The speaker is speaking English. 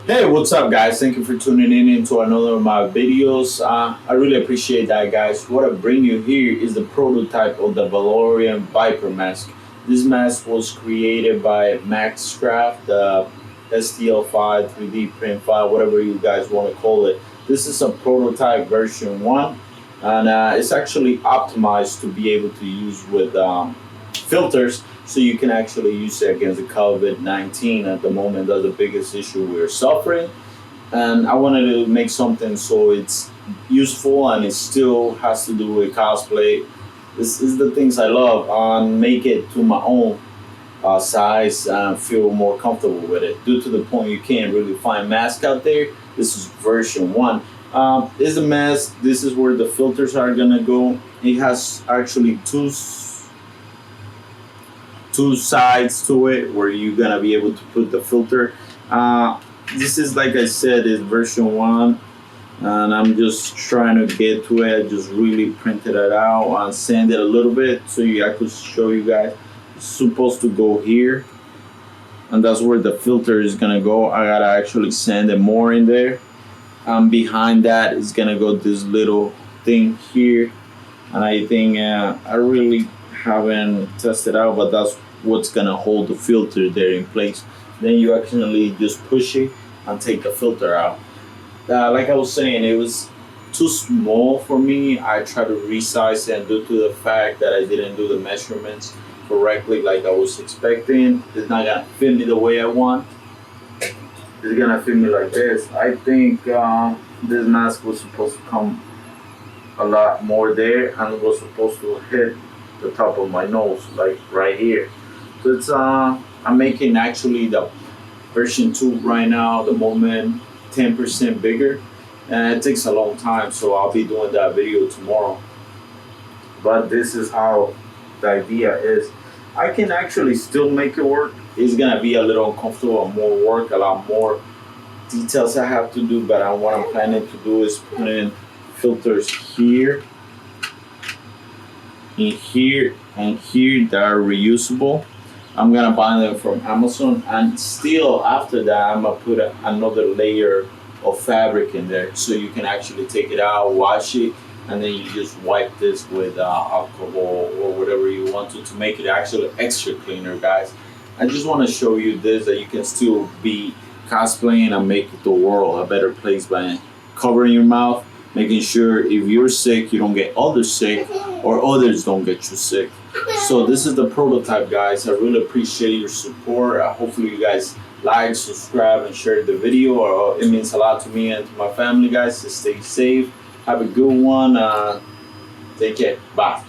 Hey, what's up, guys? Thank you for tuning in into another of my videos. I really appreciate that, guys. What I bring you here is the prototype of the Valorant Viper mask. This mask was created by Maxcraft, the STL5, 3D print file, whatever you guys want to call it. This is a prototype version 1, and it's actually optimized to be able to use with filters so you can actually use it against the COVID-19 at the moment. That's the biggest issue we're suffering. And I wanted to make something so it's useful and it still has to do with cosplay. This is the things I love and make it to my own size and feel more comfortable with it. Due to the point you can't really find masks out there, this is version 1. This is a mask. This is where the filters are gonna go. It has actually two sides to it where you're gonna be able to put the filter. This is, like I said, is version 1, and I'm just trying to get to it. I just really printed it out and sand it a little bit so I could show you guys. It's supposed to go here, and that's where the filter is gonna go. I gotta actually sand it more in there. Behind that is gonna go this little thing here, and I think I really haven't tested out, but that's what's gonna hold the filter there in place. Then you actually just push it and take the filter out. Like I was saying, it was too small for me. I tried to resize it, and due to the fact that I didn't do the measurements correctly like I was expecting, it's not gonna fit me the way I want. It's gonna fit me like this. I think this mask was supposed to come a lot more there, and it was supposed to hit the top of my nose, like right here. So it's I'm making actually the version 2 right now, the moment 10% bigger, and it takes a long time, so I'll be doing that video tomorrow. But this is how the idea is. I can actually still make it work. It's gonna be a little uncomfortable and more work, a lot more details I have to do, but what I'm planning to do is put in filters here, in here, and here that are reusable. I'm gonna buy them from Amazon, and still after that I'm gonna put another layer of fabric in there so you can actually take it out, wash it, and then you just wipe this with alcohol or whatever you want to make it actually extra cleaner, guys. I just want to show you this, that you can still be cosplaying and make the world a better place by covering your mouth, making sure if you're sick you don't get others sick or others don't get you sick. So this is the prototype, guys. I really appreciate your support. Hopefully you guys like, subscribe, and share the video. It means a lot to me and to my family, guys. So stay safe. Have a good one. Take care. Bye.